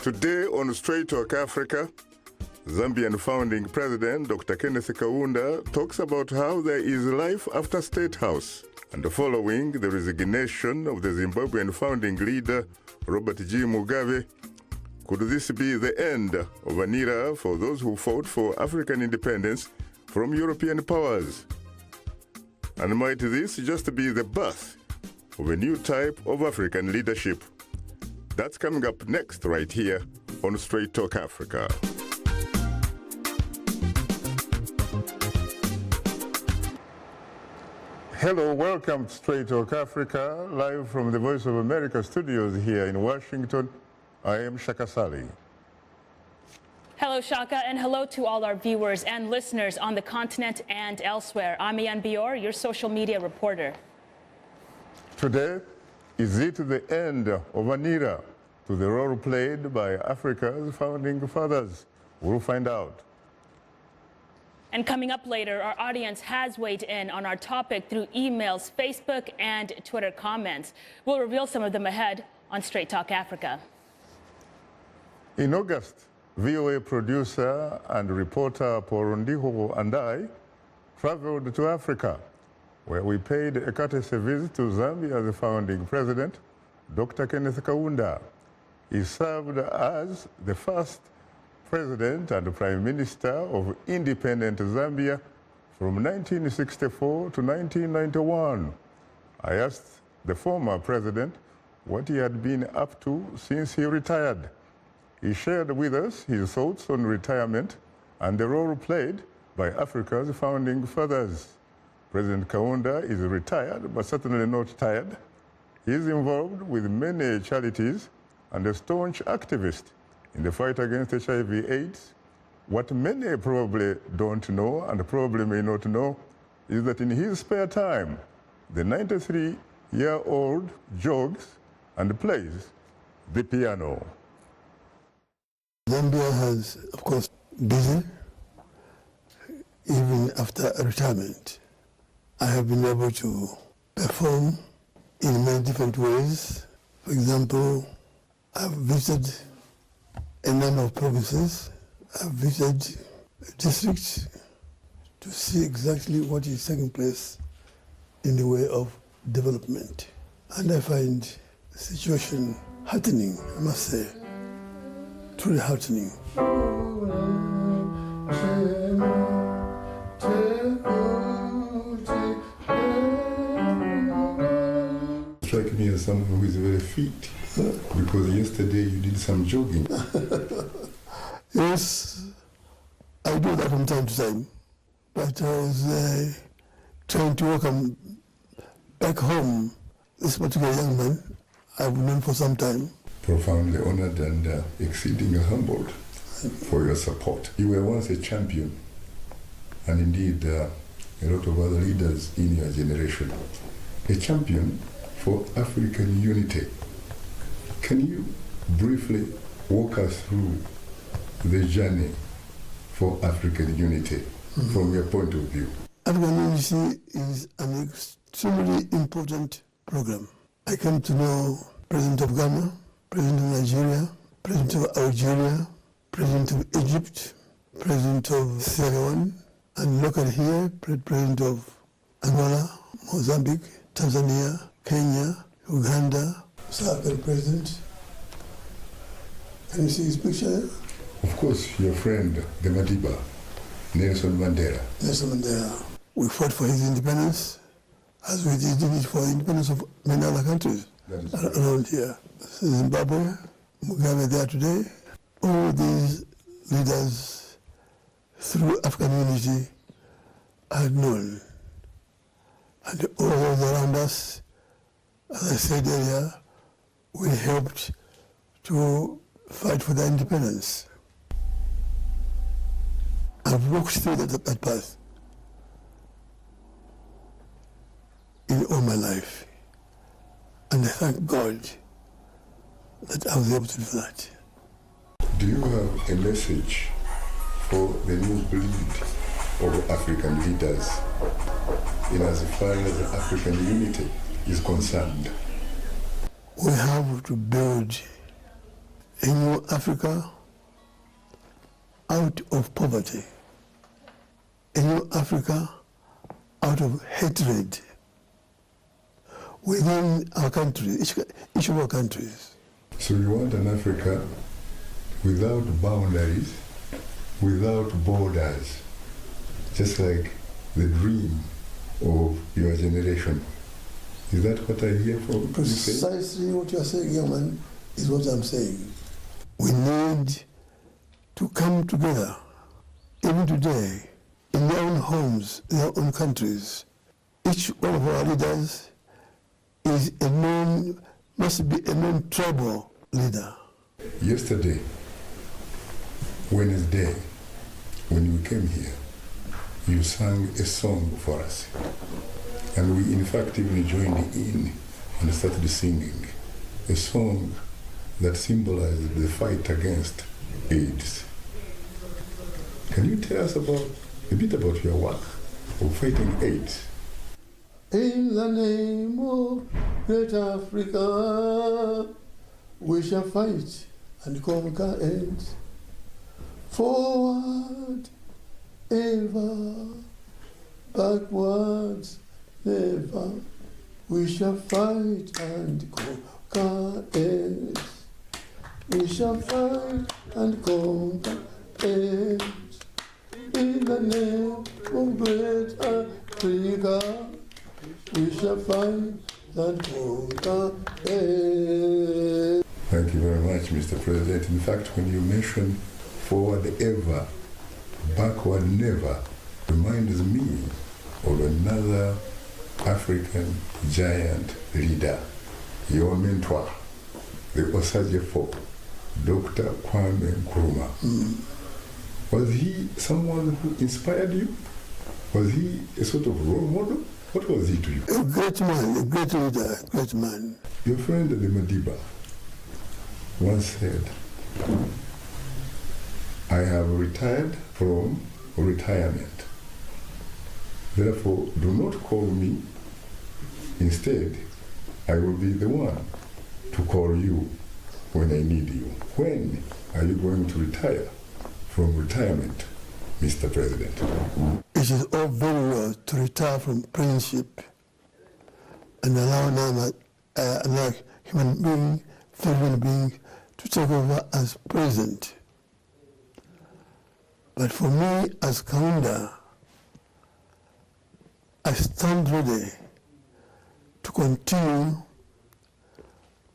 Today on Straight Talk Africa, Zambian founding president Dr. Kenneth Kaunda talks about how there is life after State House. And following the resignation of the Zimbabwean founding leader Robert G. Mugabe, could this be the end of an era for those who fought for African independence from European powers? And might this just be the birth of a new type of African leadership? That's coming up next right here on Straight Talk Africa. Hello, welcome to Straight Talk Africa, live from the Voice of America studios here in Washington. I am Shaka Ssali. Hello, Shaka, and hello to all our viewers and listeners on the continent and elsewhere. I'm Ian Bior, your social media reporter. Today, is it the end of an era to the role played by Africa's founding fathers? We'll find out. And coming up later, our audience has weighed in on our topic through emails, Facebook, and Twitter comments. We'll reveal some of them ahead on Straight Talk Africa. In August, VOA producer and reporter Paul Ndiho and I traveled to Africa, where we paid a courtesy visit to Zambia's founding president, Dr. Kenneth Kaunda. He served as the first president and prime minister of independent Zambia from 1964 to 1991. I asked the former president what he had been up to since he retired. He shared with us his thoughts on retirement and the role played by Africa's founding fathers. President Kaunda is retired, but certainly not tired. He is involved with many charities and a staunch activist in the fight against HIV/AIDS. What many probably don't know and probably may not know is that in his spare time, the 93-year-old jogs and plays the piano. Zambia has, of course, busy even after retirement. I have been able to perform in many different ways. For example, I've visited a number of provinces. I've visited districts to see exactly what is taking place in the way of development. And I find the situation heartening, I must say, truly heartening. Strike me as someone who is very fit, because yesterday you did some jogging. Yes, I do that from time to time, but I was trying to welcome back home this particular young man I've known for some time. Profoundly honored and exceedingly humbled for your support. You were once a champion, and indeed a lot of other leaders in your generation. A champion for African unity. Can you briefly walk us through the journey for African unity from your point of view? African unity is an extremely important program. I came to know President of Ghana, President of Nigeria, President of Algeria, President of Egypt, President of Sierra Leone, and locally here, President of Angola, Mozambique, Tanzania, Kenya, Uganda, South African President. Can you see his picture there? Of course, your friend, the Madiba, Nelson Mandela. Nelson Mandela. We fought for his independence, as we did it for the independence of many other countries around here. Zimbabwe, Mugabe there today. All these leaders, through African unity, are known. And all those around us, as I said earlier, we helped to fight for their independence. I've walked through that path in all my life. And I thank God that I was able to do that. Do you have a message for the new breed of African leaders in as far as African unity is concerned? We have to build a new Africa out of poverty, a new Africa out of hatred within our country, each of our countries. So you want an Africa without boundaries, without borders, just like the dream of your generation. Is that what I hear from you? Precisely what you are saying, young man, is what I'm saying. We need to come together, even today, in their own homes, their own countries. Each one of our leaders is must be a non-tribal leader. Yesterday, Wednesday, when you came here, you sang a song for us. And we in fact even joined in and started singing a song that symbolized the fight against AIDS. Can you tell us a bit about your work of fighting AIDS? In the name of great Africa, we shall fight and conquer AIDS. Forward, ever, backwards, never. We shall fight and conquer AIDS. We shall fight and conquer AIDS. In the name of great Africa, we shall fight and conquer AIDS. Thank you very much, Mr. President. In fact, when you mention forward ever, backward never, reminds me of another African giant leader, your mentor, the Osage-fo, Dr. Kwame Nkrumah. Was he someone who inspired you? Was he a sort of role model? What was he to you? A great man, a great leader, a great man. Your friend the Madiba once said, I have retired from retirement. Therefore, do not call me. Instead, I will be the one to call you when I need you. When are you going to retire from retirement, Mr. President? It is all very well to retire from presidency and allow another human being to take over as president. But for me, as Kaunda, I stand ready to continue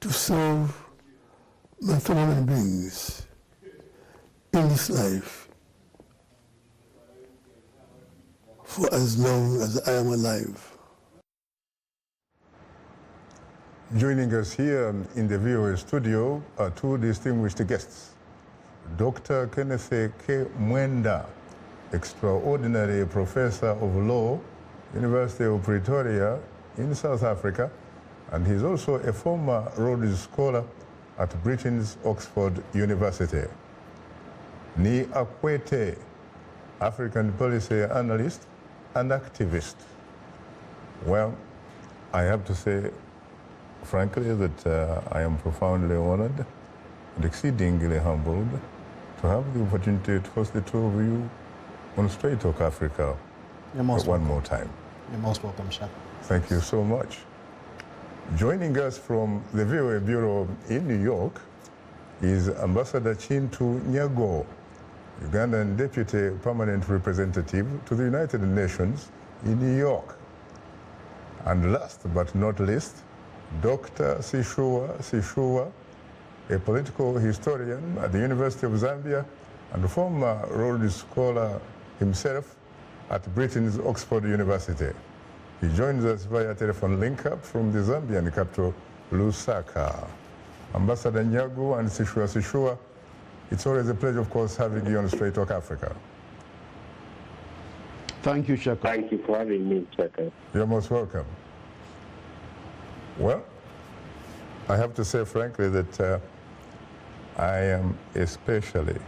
to serve my fellow human beings in this life for as long as I am alive. Joining us here in the VOA studio are two distinguished guests. Dr. Kenneth K. Mwenda, extraordinary professor of law, University of Pretoria in South Africa, and he's also a former Rhodes Scholar at Britain's Oxford University. Nii Akuetteh, African policy analyst and activist. Well, I have to say, frankly, that I am profoundly honored and exceedingly humbled to have the opportunity to host the two of you on Straight Talk Africa one more time. You're most welcome, Shaka. Thank you so much. Joining us from the VOA Bureau in New York is Ambassador Kintu Nyago, Ugandan Deputy Permanent Representative to the United Nations in New York. And last but not least, Dr. Sishuwa, a political historian at the University of Zambia and former Rhodes Scholar himself at Britain's Oxford University. He joins us via telephone link-up from the Zambian capital, Lusaka. Ambassador Nyago and Sishuwa, it's always a pleasure, of course, having you on Straight Talk Africa. Thank you, Shaka. Thank you for having me, Shaka. You're most welcome. Well, I have to say frankly that I am especially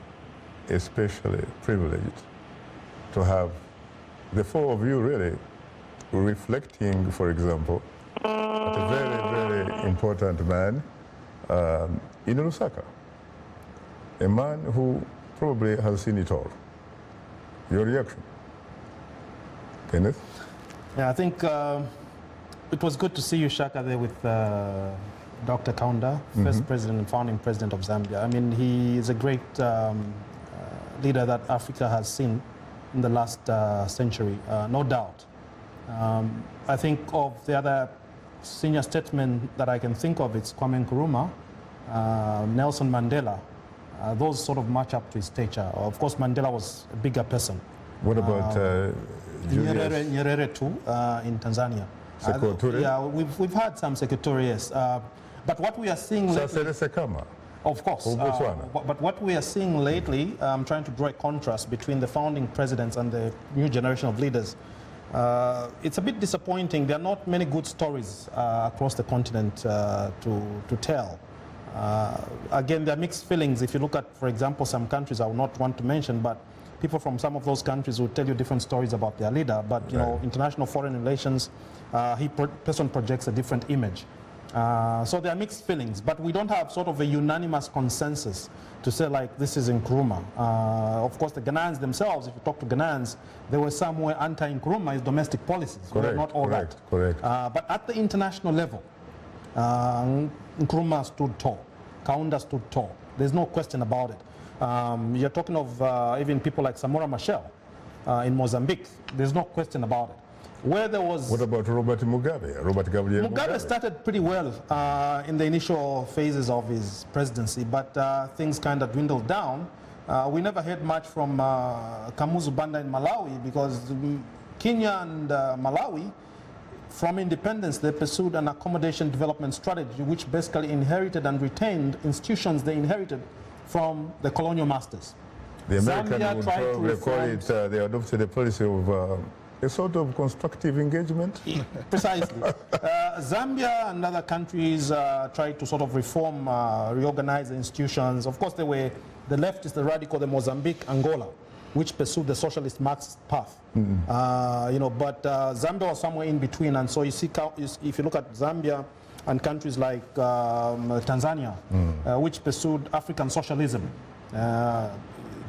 privileged to have the four of you really reflecting, for example, at a very, very important man in Lusaka. a man who probably has seen it all. Your reaction? Kenneth? Yeah, I think it was good to see you, Shaka, there with Dr. Kaunda, first president and founding president of Zambia. I mean, he is a great leader that Africa has seen in the last century, no doubt. I think of the other senior statesmen that I can think of, it's Kwame Nkrumah, Nelson Mandela. Those sort of match up to his stature. Of course, Mandela was a bigger person. What about Nyerere too, in Tanzania. Yeah, we've had some secretaries. But what we are seeing lately, of course, but what we are seeing lately, I'm trying to draw a contrast between the founding presidents and the new generation of leaders. It's a bit disappointing. There are not many good stories across the continent to tell. Again, there are mixed feelings. If you look at, for example, some countries I will not want to mention, but people from some of those countries will tell you different stories about their leader. But you know, international foreign relations, person projects a different image. So there are mixed feelings, but we don't have sort of a unanimous consensus to say like this is Nkrumah. Of course, the Ghanaians themselves, if you talk to Ghanaians, there were some who were anti-Nkrumah his domestic policies. Correct, not all correct, that. correct. But at the international level, Nkrumah stood tall. Kaunda stood tall. There's no question about it. You're talking of even people like Samora Machel in Mozambique. There's no question about it. Where there was... What about Robert Mugabe? Mugabe started pretty well in the initial phases of his presidency, but things kind of dwindled down. We never heard much from Kamuzu Banda in Malawi because Kenya and Malawi, from independence, they pursued an accommodation development strategy which basically inherited and retained institutions they inherited from the colonial masters. The American would probably call it, they adopted a policy of a sort of constructive engagement? Precisely. Zambia and other countries tried to sort of reform, reorganize the institutions. Of course, there were the leftists, the radical, the Mozambique, Angola, which pursued the socialist Marxist path. You know, but Zambia was somewhere in between. And so you see, if you look at Zambia and countries like Tanzania, which pursued African socialism,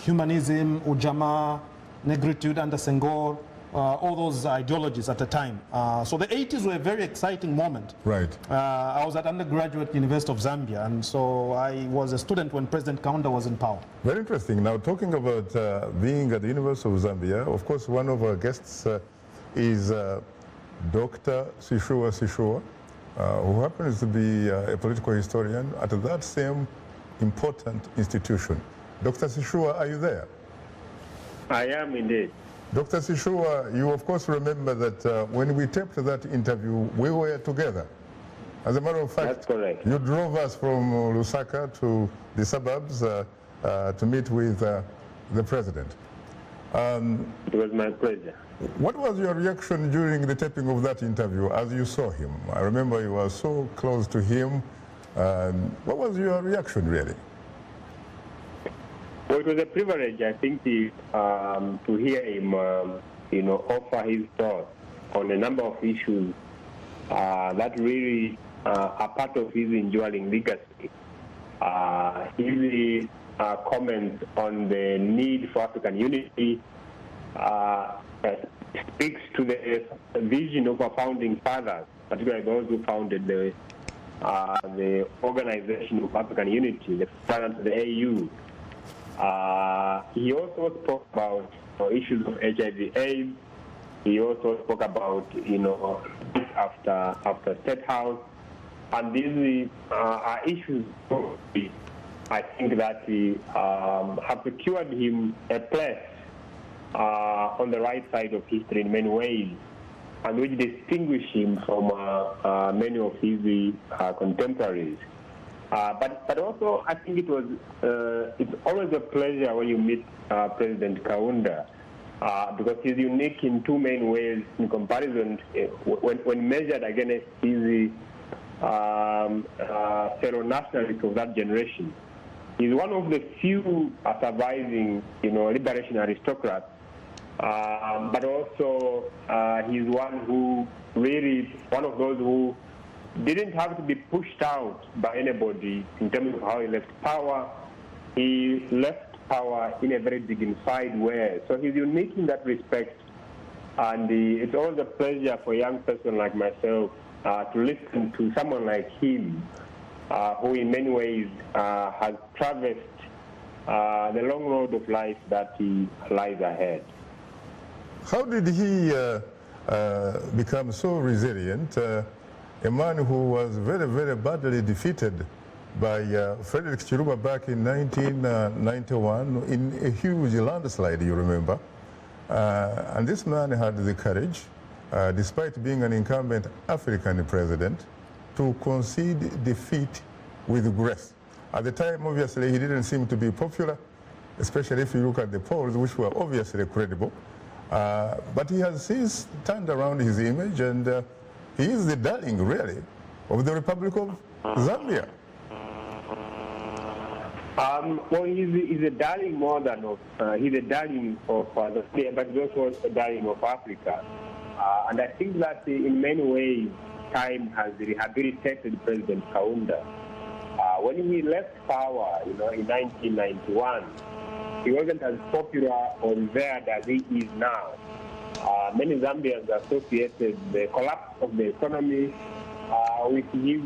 humanism, ujamaa, negritude under Senghor, all those ideologies at the time. So the 80s were a very exciting moment. Right. I was at undergraduate University of Zambia, and so I was a student when President Kaunda was in power. Very interesting. Now, talking about being at the University of Zambia, of course, one of our guests is Dr. Sishuwa, who happens to be a political historian at that same important institution. Dr. Sishuwa, are you there? I am indeed. Dr. Sishuwa, you of course remember that when we taped that interview, we were together. As a matter of fact, that's correct. You drove us from Lusaka to the suburbs to meet with the president. It was my pleasure. What was your reaction during the taping of that interview as you saw him? I remember you were so close to him. What was your reaction, really? Well, it was a privilege, I think, to hear him, you know, offer his thoughts on a number of issues that really are part of his enduring legacy. His comments on the need for African unity speaks to the vision of our founding fathers, particularly those who founded the Organization of African Unity, the fathers of the AU. He also spoke about issues of HIV/AIDS. He also spoke about, you know, after State House, and these are issues I think that have secured him a place on the right side of history in many ways, and which distinguish him from many of his contemporaries. But also, I think it's always a pleasure when you meet President Kaunda, because he's unique in two main ways in comparison when measured against his fellow nationalists of that generation. He's one of the few surviving, you know, liberation aristocrats, but also he's one of those who didn't have to be pushed out by anybody in terms of how he left power, he left power in a very dignified way. So he's unique in that respect. And it's always a pleasure for a young person like myself to listen to someone like him, who in many ways has traversed the long road of life that he lies ahead. How did he become so resilient? A man who was very, very badly defeated by Frederick Chiluba back in 1991 in a huge landslide, you remember. And this man had the courage, despite being an incumbent African president, to concede defeat with grace. At the time, obviously, he didn't seem to be popular, especially if you look at the polls, which were obviously credible. But he has since turned around his image, and he is the darling, really, of the Republic of Zambia. Well, he's a darling more than he's a darling of Zambia, but he's also a darling of Africa. And I think that in many ways, time has rehabilitated President Kaunda. When he left power, in 1991, he wasn't as popular or revered as he is now. Many Zambians associated the collapse of the economy with his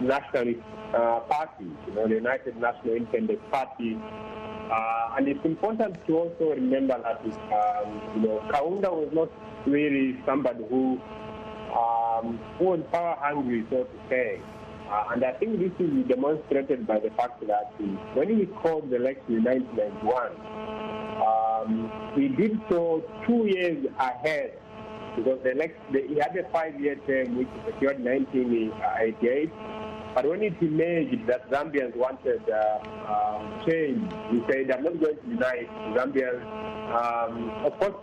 nationalist party, the United National Independent Party. And it's important to also remember that, Kaunda was not really somebody who was power hungry, so to say. And I think this is demonstrated by the fact that when he called the election in 1991, he did so 2 years ahead, because he had a 5-year term which he secured in 1988. But when it emerged that Zambians wanted change, he said, "I'm not going to unite Zambians." Of course,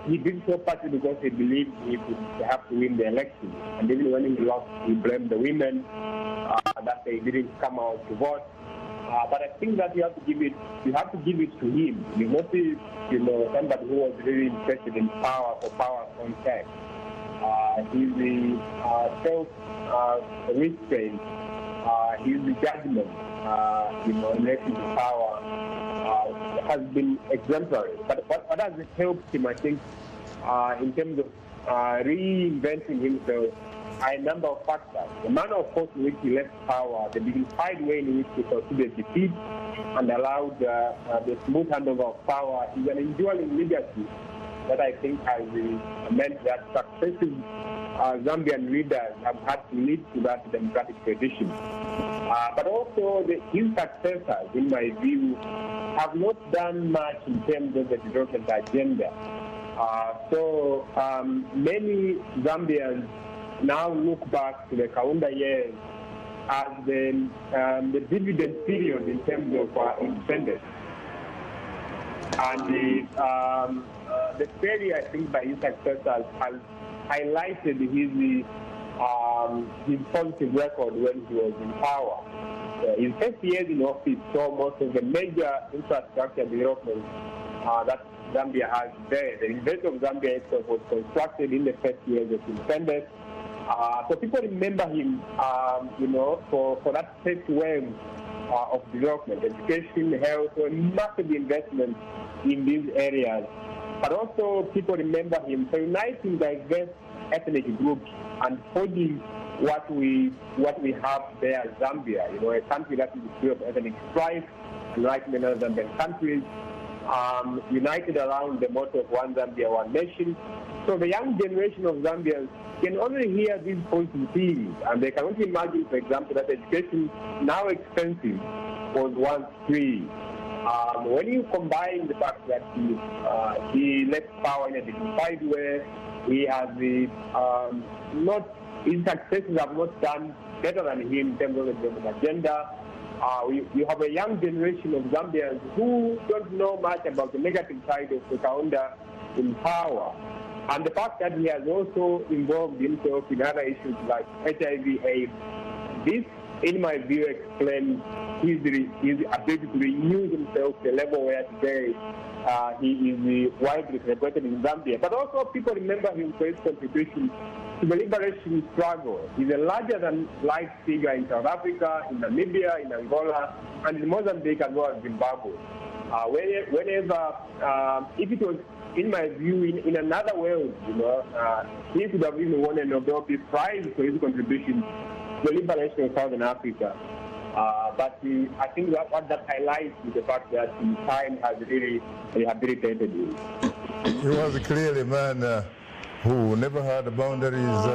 he did so partly because he believed he would have to win the election. And even when he lost, he blamed the women that they didn't come out to vote. But I think that you have to give it to him. He's not somebody who was really interested in power for power's own sake. He's the self-restraint, he's the judgment, in relation to power, has been exemplary. But what has helped him, I think, in terms of reinventing himself, are a number of factors. The manner, of course, in which he left power, the dignified way in which he considered defeat and allowed the smooth handover of power, is an enduring legacy that I think has meant that successive Zambian leaders have had to lead to that democratic tradition. But also, his successors, in my view, have not done much in terms of the development agenda. So many Zambians now look back to the Kaunda years as the dividend period in terms of independence. And the failure, I think, by his successors has highlighted his positive record when he was in power. His first years in office saw most of the major infrastructure development that Zambia has there. The University of Zambia itself was constructed in the first years of independence. So people remember him, for that first wave of development, education, health, so massive investment in these areas. But also people remember him for uniting diverse ethnic groups and forging what we have there, Zambia, a country that is free of ethnic strife, like many other Zambian countries, united around the motto of One Zambia, One Nation. So the young generation of Zambians can only hear these positive things, and they cannot imagine, for example, that education, now expensive, was once free. When you combine the fact that he left power in a dignified way, he has his successors have not done better than him in terms of the development agenda. You have a young generation of Zambians who don't know much about the negative side of the Kaunda in power. And the fact that he has also involved himself in other issues like HIV/AIDS, this in my view, explain his ability to renew himself to the level where today he is widely celebrated in Zambia. But also people remember him for his contribution to the liberation struggle. He's a larger-than-life figure in South Africa, in Namibia, in Angola, and in Mozambique as well as Zimbabwe. Whenever, if it was, in my view, in another world, he could have even won a Nobel Peace Prize for his contribution to the liberation of Southern Africa. But I think what that highlights is the fact that time has really rehabilitated him. He was clearly a man who never had boundaries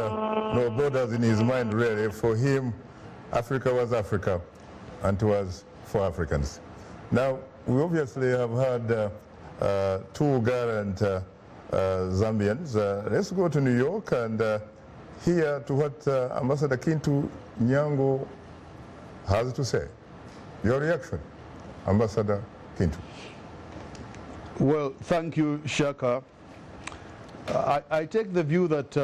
nor borders in his mind, really. For him, Africa was Africa, and it was for Africans. Now, we obviously have had two gallant Zambians. Let's go to New York and hear to what Ambassador Kintu Nyago has to say. Your reaction, Ambassador Kintu. Well, thank you, Shaka. I take the view that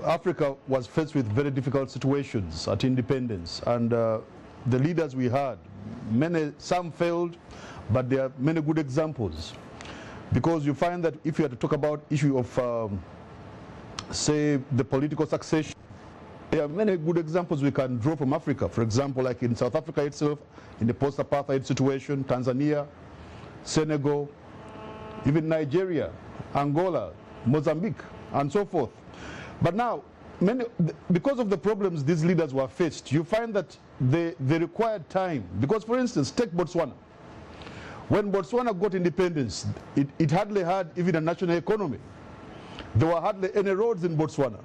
Africa was faced with very difficult situations at independence, and the leaders we had, some failed, but there are many good examples. Because you find that if you had to talk about issue of, say, the political succession, there are many good examples we can draw from Africa. For example, like in South Africa itself, in the post-apartheid situation, Tanzania, Senegal, even Nigeria, Angola, Mozambique, and so forth. But now, because of the problems these leaders were faced, you find that they required time. Because, for instance, take Botswana. When Botswana got independence, it hardly had even a national economy. There were hardly any roads in Botswana.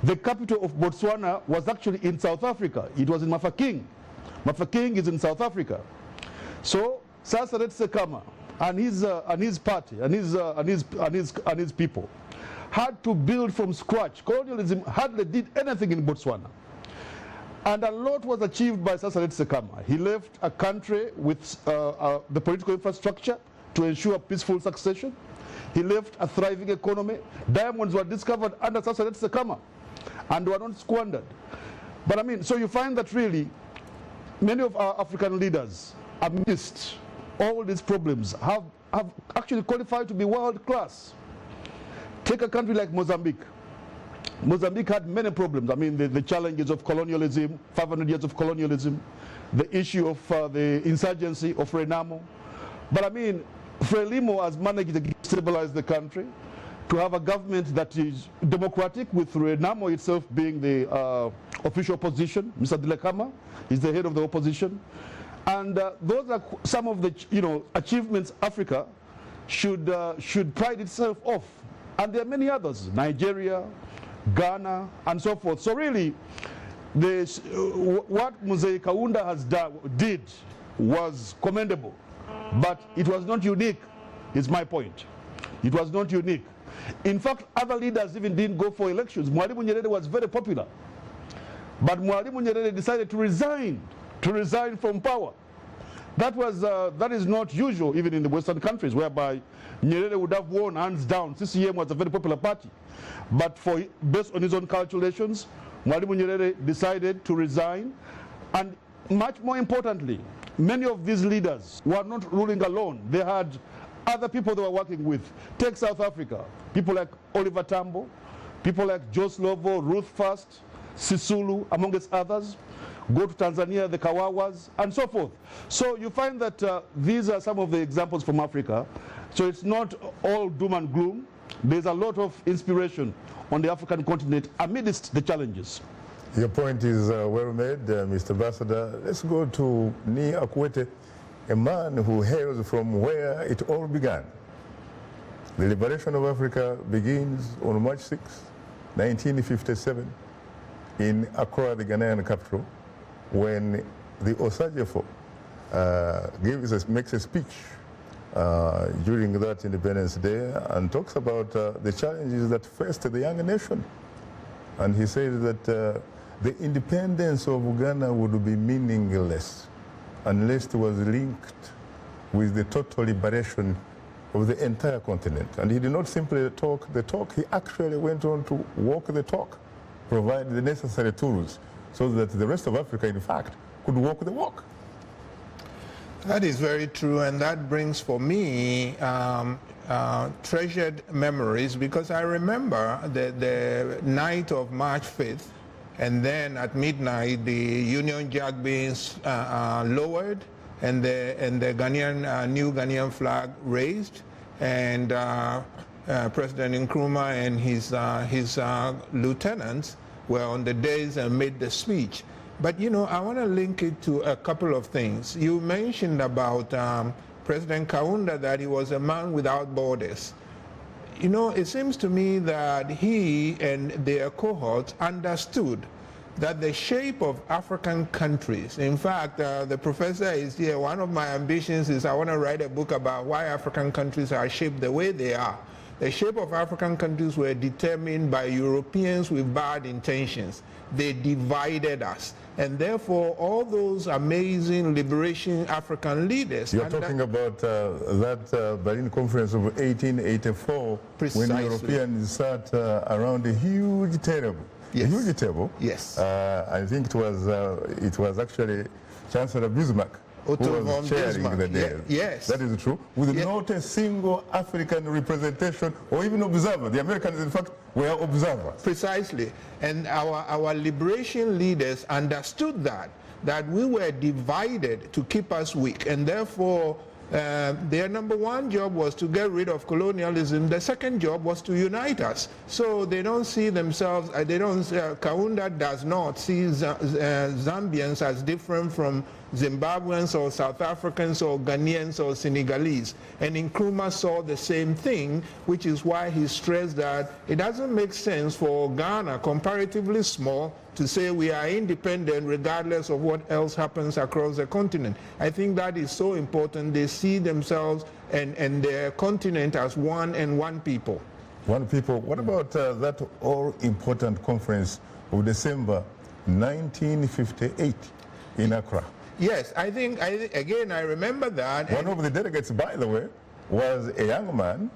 The capital of Botswana was actually in South Africa. It was in Mafeking. Mafeking is in South Africa. So Saseret Sekama and his party and his people had to build from scratch. Colonialism hardly did anything in Botswana. And a lot was achieved by Saseret Sekama. He left a country with the political infrastructure to ensure peaceful succession. He left a thriving economy. Diamonds were discovered under Saseret Sekama and were not squandered. But I mean, so you find that really many of our African leaders, amidst all these problems, have actually qualified to be world class. Take a country like Mozambique. Mozambique had many problems. I mean, the challenges of colonialism, 500 years of colonialism, the issue of the insurgency of Renamo. But I mean, Frelimo has managed to stabilize the country, to have a government that is democratic, with Renamo itself being the official opposition. Mr. Dilekama is the head of the opposition. And those are some of the achievements Africa should pride itself of. And there are many others, Nigeria, Ghana, and so forth. So really, what Mzee Kaunda did was commendable, but it was not unique, is my point. It was not unique. In fact, other leaders even didn't go for elections. Mwalimu Nyerere was very popular, but Mwalimu Nyerere decided to resign from power. That is not usual even in the Western countries, whereby Nyerere would have won hands down. CCM was a very popular party. But based on his own calculations, Mwalimu Nyerere decided to resign. And much more importantly, many of these leaders were not ruling alone. They had other people they were working with. Take South Africa, people like Oliver Tambo, people like Joe Slovo, Ruth First, Sisulu, amongst others. Go to Tanzania, the Kawawas, and so forth. So you find that these are some of the examples from Africa. So it's not all doom and gloom. There's a lot of inspiration on the African continent amidst the challenges. Your point is well made, Mr. Ambassador. Let's go to Nii Akuetteh, a man who hails from where it all began. The liberation of Africa begins on March 6, 1957, in Accra, the Ghanaian capital, when the Osajefo makes a speech during that Independence Day and talks about the challenges that faced the young nation. And he said that the independence of Ghana would be meaningless unless it was linked with the total liberation of the entire continent. And he did not simply talk the talk, he actually went on to walk the talk, provide the necessary tools so that the rest of Africa, in fact, could walk the walk. That is very true, and that brings for me treasured memories, because I remember the night of March 5th, and then at midnight the Union Jack being lowered and the Ghanaian, new Ghanaian flag raised, and President Nkrumah and his lieutenants were on the dais and made the speech. But, you know, I want to link it to a couple of things. You mentioned about President Kaunda, that he was a man without borders. You know, it seems to me that he and their cohorts understood that the shape of African countries, in fact, the professor is here, one of my ambitions is I want to write a book about why African countries are shaped the way they are. The shape of African countries were determined by Europeans with bad intentions. They divided us. And therefore, all those amazing liberation African leaders... You're talking about that Berlin Conference of 1884, precisely, when Europeans sat around a huge table. Yes. A huge table. Yes. I think it was actually Chancellor Bismarck who was chairing the day. Yes. That is true. With not a single African representation or even observer. The Americans, in fact, were observers. Precisely. And our liberation leaders understood that we were divided to keep us weak. And therefore, their number one job was to get rid of colonialism. The second job was to unite us. So they don't see themselves, Kaunda does not see Zambians as different from Zimbabweans or South Africans or Ghanaians or Senegalese. And Nkrumah saw the same thing, which is why he stressed that it doesn't make sense for Ghana, comparatively small, to say we are independent regardless of what else happens across the continent. I think that is so important. They see themselves and their continent as one and one people. One people. What about that all-important conference of December 1958 in Accra? Yes, I think, again, I remember that. One of the delegates, by the way, was a young man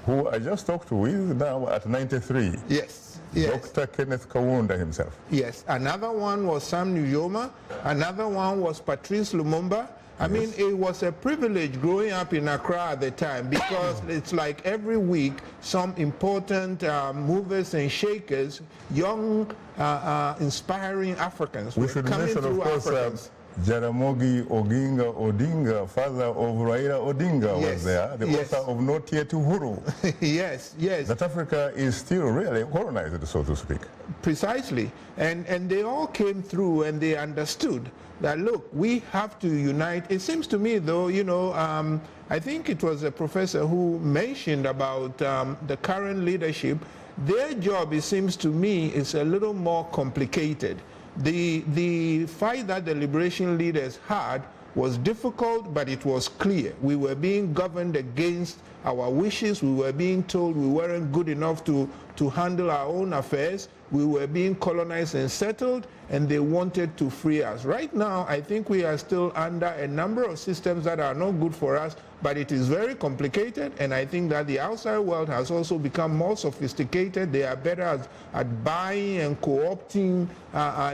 who I just talked with now at 93. Yes. Yes. Dr. Kenneth Kaunda himself. Yes. Another one was Sam Nujoma. Another one was Patrice Lumumba. I mean, it was a privilege growing up in Accra at the time, because it's like every week some important movers and shakers, young, inspiring Africans we were should coming mention, through of course, Africans. Jaramogi Oginga Odinga, father of Raila Odinga, was there, the author of Not Yet Uhuru. Yes, yes. That Africa is still really colonized, so to speak. Precisely. And they all came through and they understood that, look, we have to unite. It seems to me, though, you know, I think it was a professor who mentioned about the current leadership. Their job, it seems to me, is a little more complicated. The fight that the liberation leaders had was difficult, but it was clear. We were being governed against our wishes. We were being told we weren't good enough to handle our own affairs. We were being colonized and settled, and they wanted to free us. Right now, I think we are still under a number of systems that are not good for us, but it is very complicated, and I think that the outside world has also become more sophisticated. They are better at buying and co-opting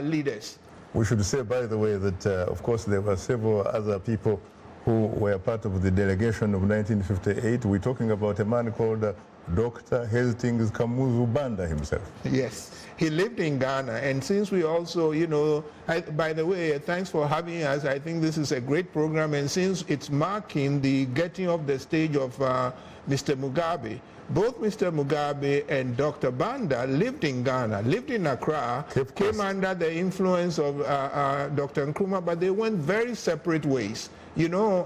leaders. We should say, by the way, that, of course, there were several other people who were part of the delegation of 1958. We're talking about a man called Dr. Hastings Kamuzu Banda himself. Yes, he lived in Ghana, and since we also, you know, by the way, thanks for having us. I think this is a great program, and since it's marking the getting off the stage of Mr. Mugabe, both Mr. Mugabe and Dr. Banda lived in Ghana, lived in Accra, came under the influence of Dr. Nkrumah, but they went very separate ways. You know,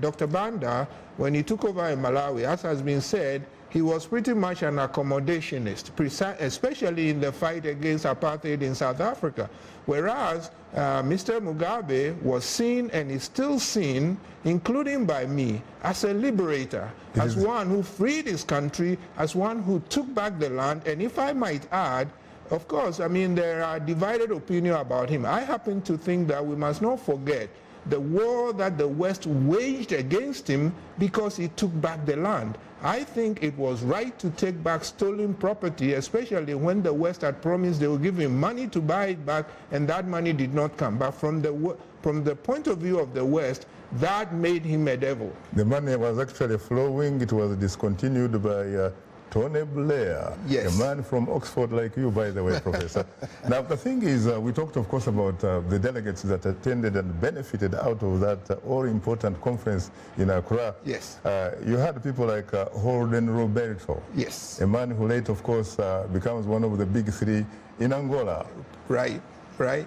Dr. Banda, when he took over in Malawi, as has been said, he was pretty much an accommodationist, especially in the fight against apartheid in South Africa. Whereas Mr. Mugabe was seen and is still seen, including by me, as a liberator, as one who freed his country, as one who took back the land. And if I might add, of course, I mean, there are divided opinions about him. I happen to think that we must not forget the war that the West waged against him because he took back the land. I think it was right to take back stolen property, especially when the West had promised they would give him money to buy it back, and that money did not come. But from the point of view of the West, that made him a devil. The money was actually flowing. It was discontinued by Tony Blair, yes. A man from Oxford like you, by the way, Professor. Now, the thing is, we talked, of course, about the delegates that attended and benefited out of that all-important conference in Accra. Yes. You had people like Holden Roberto. Yes. A man who later, of course, becomes one of the big three in Angola. Right, right.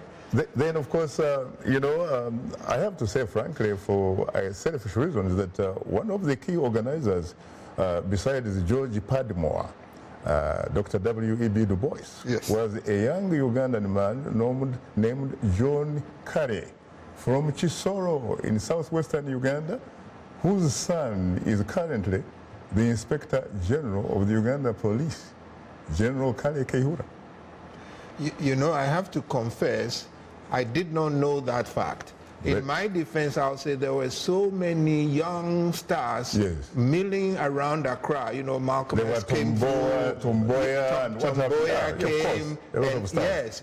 Then, of course, you know, I have to say, frankly, for selfish reasons, that one of the key organizers, besides George Padmore, Dr. W.E.B. Du Bois, yes. was a young Ugandan man named John Kare from Chisoro in southwestern Uganda, whose son is currently the Inspector General of the Uganda Police, General Kale Kehura. You know, I have to confess, I did not know that fact. In my defense, I'll say there were so many young stars milling around Accra. You know, Malcolm X came Tomboya came.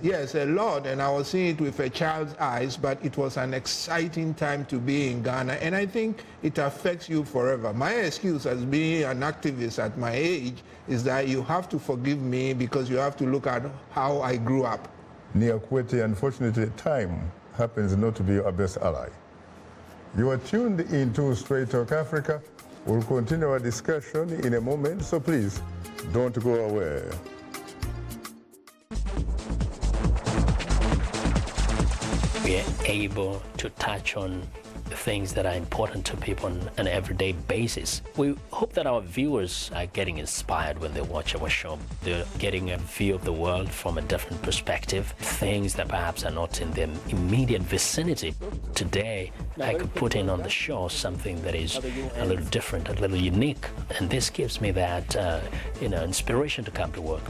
Yes, a lot. And I was seeing it with a child's eyes, but it was an exciting time to be in Ghana. And I think it affects you forever. My excuse as being an activist at my age is that you have to forgive me because you have to look at how I grew up. Nii Akuetteh, unfortunately, time happens not to be your best ally. You are tuned into Straight Talk Africa. We'll continue our discussion in a moment, so please don't go away. We are able to touch on things that are important to people on an everyday basis. We hope that our viewers are getting inspired when they watch our show. They're getting a view of the world from a different perspective, things that perhaps are not in their immediate vicinity. Today, I could put in on the show something that is a little different, a little unique, and this gives me that, inspiration to come to work.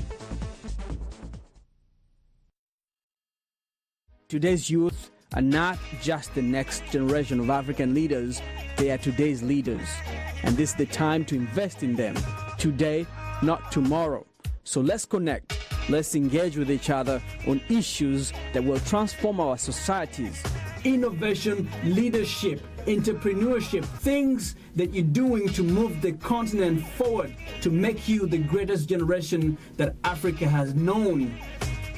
Today's youth are not just the next generation of African leaders, they are today's leaders. And this is the time to invest in them, today, not tomorrow. So let's connect, let's engage with each other on issues that will transform our societies. Innovation, leadership, entrepreneurship, things that you're doing to move the continent forward, to make you the greatest generation that Africa has known.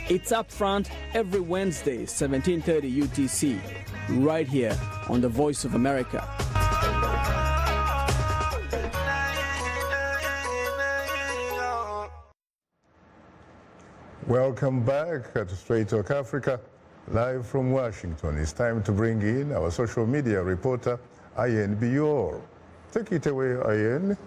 It's Up Front every Wednesday, 1730 UTC, right here on The Voice of America. Welcome back to Straight Talk Africa, live from Washington. It's time to bring in our social media reporter, Ian Bior. Take it away, Ian.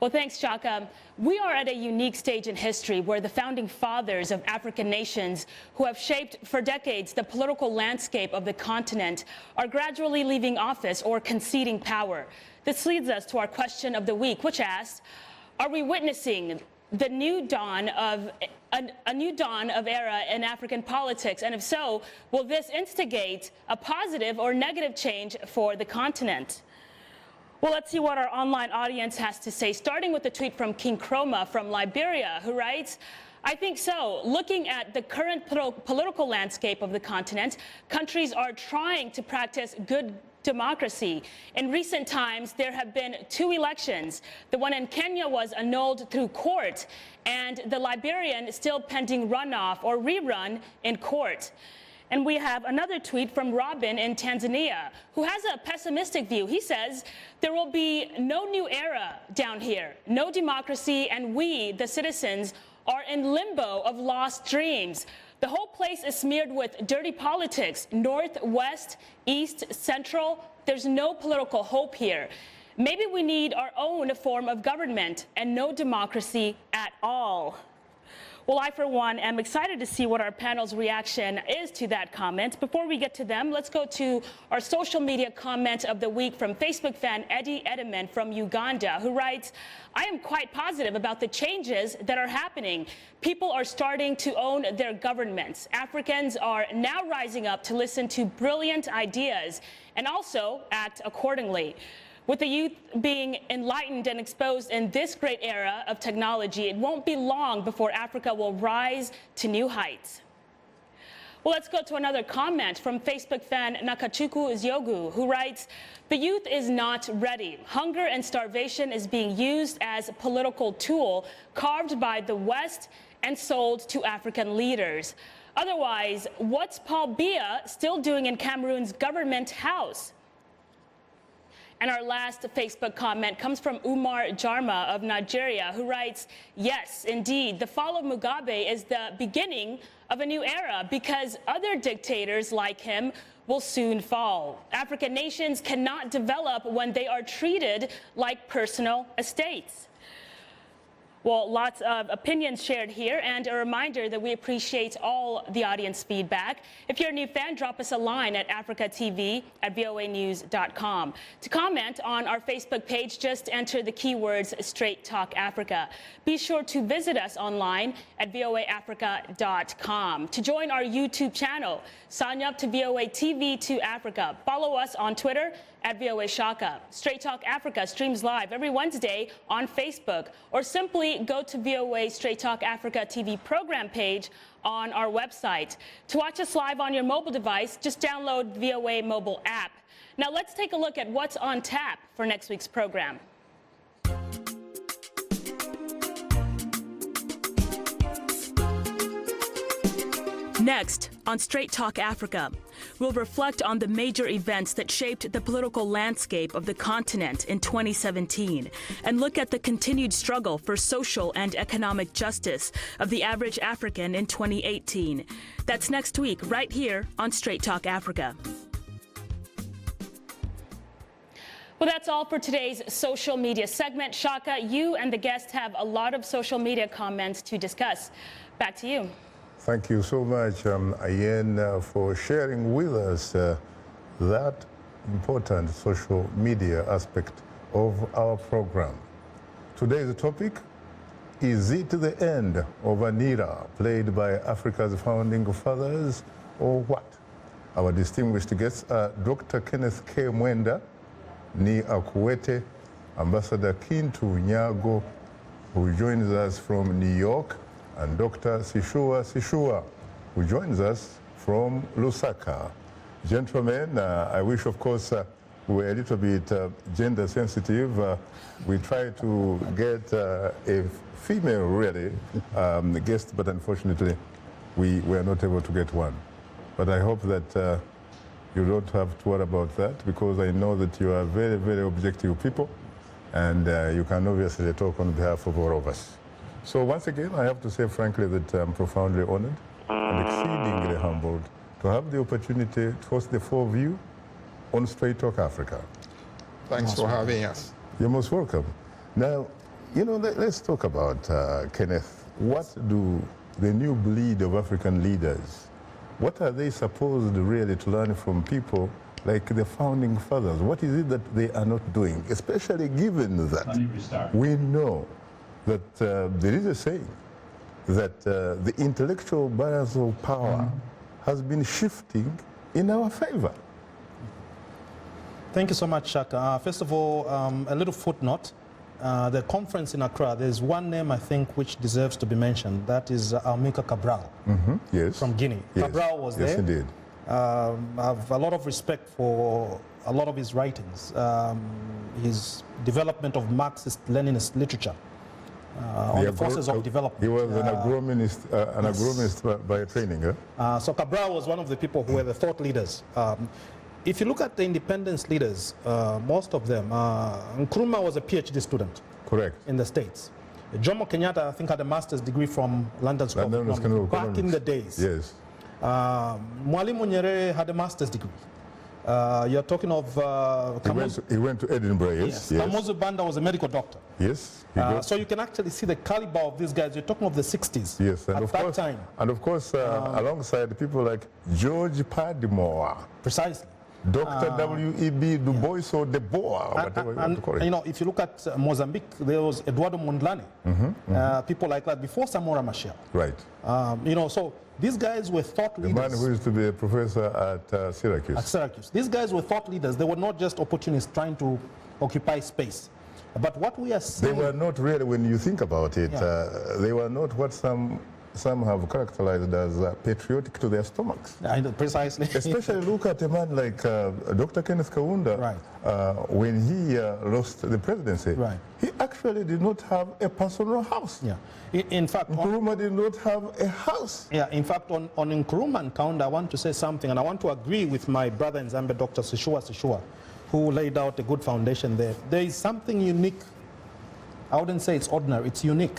Well, thanks, Shaka. We are at a unique stage in history where the founding fathers of African nations, who have shaped for decades the political landscape of the continent, are gradually leaving office or conceding power. This leads us to our question of the week, which asks, are we witnessing the new dawn of a new dawn of era in African politics? And if so, will this instigate a positive or negative change for the continent? Well, let's see what our online audience has to say, starting with a tweet from King Chroma from Liberia, who writes, I think so. Looking at the current political landscape of the continent, countries are trying to practice good democracy. In recent times, there have been 2 elections. The one in Kenya was annulled through court, and the Liberian is still pending runoff or rerun in court. And we have another tweet from Robin in Tanzania, who has a pessimistic view. He says, there will be no new era down here, no democracy, and we, the citizens, are in limbo of lost dreams. The whole place is smeared with dirty politics, north, west, east, central. There's no political hope here. Maybe we need our own form of government and no democracy at all. Well, I, for one, am excited to see what our panel's reaction is to that comment. Before we get to them, let's go to our social media comment of the week from Facebook fan Eddie Edelman from Uganda, who writes, I am quite positive about the changes that are happening. People are starting to own their governments. Africans are now rising up to listen to brilliant ideas and also act accordingly. With the youth being enlightened and exposed in this great era of technology, it won't be long before Africa will rise to new heights. Well, let's go to another comment from Facebook fan Nakachuku Zyogu, who writes, the youth is not ready. Hunger and starvation is being used as a political tool carved by the West and sold to African leaders. Otherwise, what's Paul Biya still doing in Cameroon's government house? And our last Facebook comment comes from Umar Jarma of Nigeria, who writes, yes, indeed, the fall of Mugabe is the beginning of a new era because other dictators like him will soon fall. African nations cannot develop when they are treated like personal estates. Well, lots of opinions shared here, and a reminder that we appreciate all the audience feedback. If you're a new fan, drop us a line at africatv@voanews.com. To comment on our Facebook page, just enter the keywords Straight Talk Africa. Be sure to visit us online at voaafrica.com. To join our YouTube channel, sign up to VOA TV 2 Africa. Follow us on Twitter at VOA Shaka. Straight Talk Africa streams live every Wednesday on Facebook, or simply go to VOA Straight Talk Africa TV program page on our website. To watch us live on your mobile device, just download the VOA mobile app. Now let's take a look at what's on tap for next week's program. Next, on Straight Talk Africa, we'll reflect on the major events that shaped the political landscape of the continent in 2017 and look at the continued struggle for social and economic justice of the average African in 2018. That's next week, right here on Straight Talk Africa. Well, that's all for today's social media segment. Shaka, you and the guests have a lot of social media comments to discuss. Back to you. Thank you so much, Ayen, for sharing with us that important social media aspect of our program. Today's topic, is it the end of an era played by Africa's founding fathers or what? Our distinguished guests are Dr. Kenneth K. Mwenda, Nii Akuetteh, Ambassador Kintu Nyago, who joins us from New York, and Dr. Sishuwa, who joins us from Lusaka. Gentlemen, I wish, of course, we were a little bit gender sensitive. We tried to get a female, really, guest, but unfortunately, we were not able to get one. But I hope that you don't have to worry about that, because I know that you are very, very objective people, and you can obviously talk on behalf of all of us. So once again, I have to say frankly that I'm profoundly honored and exceedingly humbled to have the opportunity to host the four of you on Straight Talk Africa. Thanks for having us. You're most welcome. Now, you know, let's talk about, Kenneth, what do the new breed of African leaders, what are they supposed really to learn from people like the founding fathers? What is it that they are not doing, especially given that we know that there is a saying that the intellectual balance of power has been shifting in our favor? Thank you so much, Shaka. First of all, a little footnote. The conference in Accra, there's one name, I think, which deserves to be mentioned. That is Amilcar Cabral yes. from Guinea. Yes. Cabral was there. Yes, indeed. I have a lot of respect for a lot of his writings, his development of Marxist-Leninist literature. On the process of development. He was an agronomist by training, huh? So Cabral was one of the people who were the thought leaders. If you look at the independence leaders, most of them, Nkrumah was a PhD student. Correct. In the States. Jomo Kenyatta, I think, had a master's degree from London School of Economics back in the days. Yes. Mwalimu Nyerere had a master's degree. You're talking of... he went to Edinburgh, yes. Yes. Kamuzu Banda was a medical doctor. Yes. So you can actually see the caliber of these guys. You're talking of the 60s. Yes, and at of that course, time. And of course, alongside people like George Padmore. Precisely. Dr. W.E.B. Du Bois or De Boer, whatever you want to call it. You know, if you look at Mozambique, there was Eduardo Mondlane, people like that, before Samora Machel. Right. You know, so these guys were thought leaders. The man who used to be a professor at Syracuse. At Syracuse. These guys were thought leaders. They were not just opportunists trying to occupy space. But what we are seeing... They were not really, when you think about it, they were not what some have characterized as patriotic to their stomachs. Precisely. Especially look at a man like Dr. Kenneth Kaunda. Right. When he lost the presidency, right. He actually did not have a personal house. Yeah. In fact, Nkrumah did not have a house. Yeah. In fact, on Nkrumah and Kaunda, I want to say something, and I want to agree with my brother in Zambia, Dr. Sishuwa, who laid out a good foundation there. There is something unique. I wouldn't say it's ordinary. It's unique.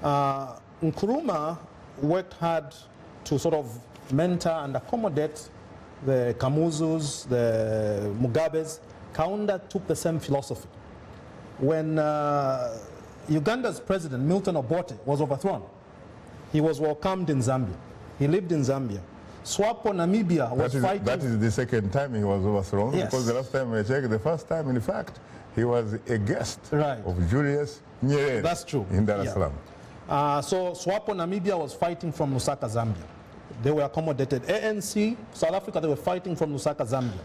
Nkrumah worked hard to sort of mentor and accommodate the Kamuzus, the Mugabes. Kaunda took the same philosophy. When Uganda's president, Milton Obote, was overthrown, he was welcomed in Zambia. He lived in Zambia. SWAPO Namibia was fighting... That is the second time he was overthrown, yes. Because the last time I checked, the first time, in fact, he was a guest of Julius Nyerere. That's true. In Dar es Salaam. So SWAPO Namibia was fighting from Lusaka, Zambia. They were accommodated. ANC, South Africa, they were fighting from Lusaka, Zambia.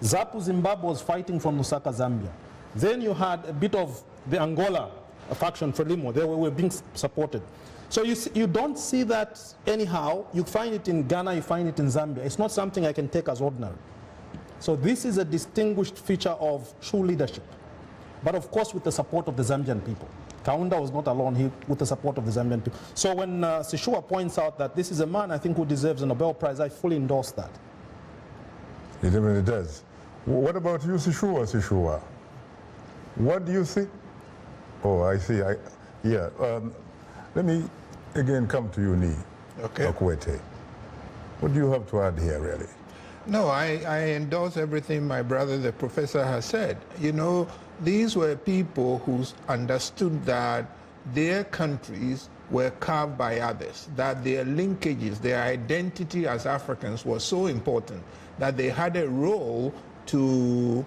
ZAPU Zimbabwe was fighting from Lusaka, Zambia. Then you had a bit of the Angola faction, Frelimo. They were being supported. So you don't see that anyhow. You find it in Ghana, you find it in Zambia. It's not something I can take as ordinary. So this is a distinguished feature of true leadership. But of course with the support of the Zambian people. Kaunda was not alone, with the support of the Zambian people. So when Sishuwa points out that this is a man, I think, who deserves a Nobel Prize, I fully endorse that. It really does. What about you, Sishuwa? What do you think? Oh, I see. Let me again come to you, Nii Akuetteh. What do you have to add here, really? No, I endorse everything my brother, the professor, has said. You know, these were people who understood that their countries were carved by others, that their linkages, their identity as Africans was so important that they had a role to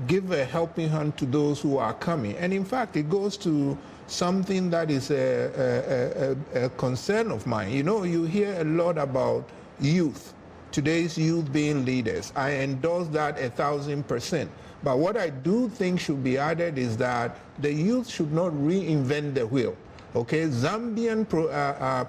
give a helping hand to those who are coming. And in fact, it goes to something that is a concern of mine. You know, you hear a lot about youth, today's youth being leaders. I endorse that 1,000%. But what I do think should be added is that the youth should not reinvent the wheel. Okay, Zambian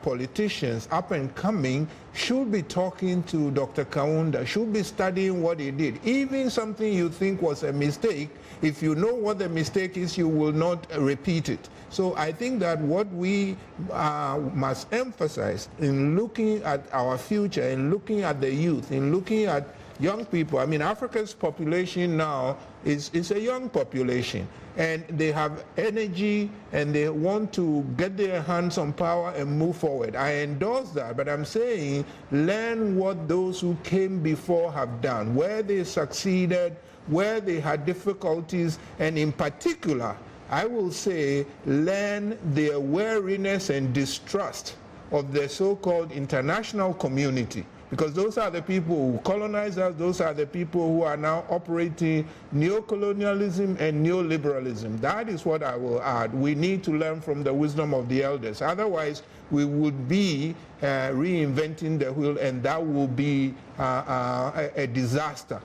politicians up and coming should be talking to Dr. Kaunda, should be studying what he did. Even something you think was a mistake, if you know what the mistake is, you will not repeat it. So I think that what we must emphasize in looking at our future, in looking at the youth, in looking at young people. I mean, Africa's population now is a young population, and they have energy and they want to get their hands on power and move forward. I endorse that, but I'm saying learn what those who came before have done, where they succeeded, where they had difficulties, and in particular, I will say learn their wariness and distrust of the so-called international community. Because those are the people who colonized us, those are the people who are now operating neocolonialism and neoliberalism. That is what I will add. We need to learn from the wisdom of the elders. Otherwise, we would be reinventing the wheel, and that will be a disaster.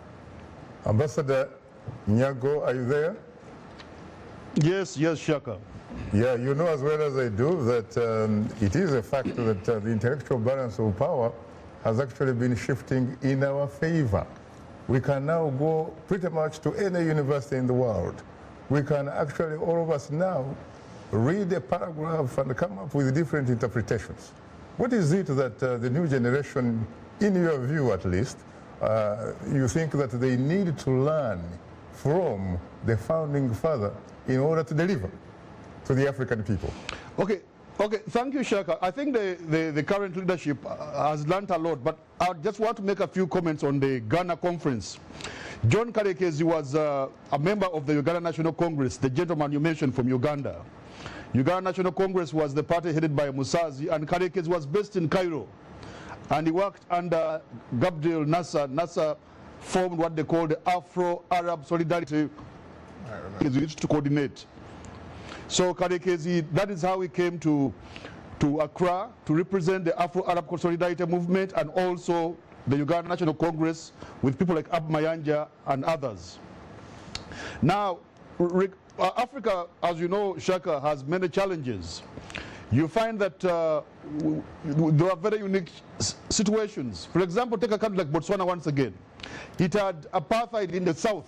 Ambassador Nyago, are you there? Yes, Shaka. Yeah, you know as well as I do that it is a fact that the intellectual balance of power has actually been shifting in our favor. We can now go pretty much to any university in the world. We can actually, all of us now, read a paragraph and come up with different interpretations. What is it that the new generation, in your view at least, you think that they need to learn from the founding father in order to deliver to the African people? Okay, thank you, Shaka. I think the current leadership has learned a lot, but I just want to make a few comments on the Ghana conference. John Karekezi was a member of the Uganda National Congress, the gentleman you mentioned from Uganda. Uganda National Congress was the party headed by Musazi, and Karekezi was based in Cairo. And he worked under Gabriel Nasser. Nasser formed what they called the Afro-Arab Solidarity. He used to coordinate. So Karekezi, that is how he came to Accra to represent the Afro-Arab Solidarity movement and also the Uganda National Congress with people like Ab Mayanja and others. Now, Africa, as you know, Shaka, has many challenges. You find that there are very unique situations. For example, take a country like Botswana once again. It had apartheid in the south.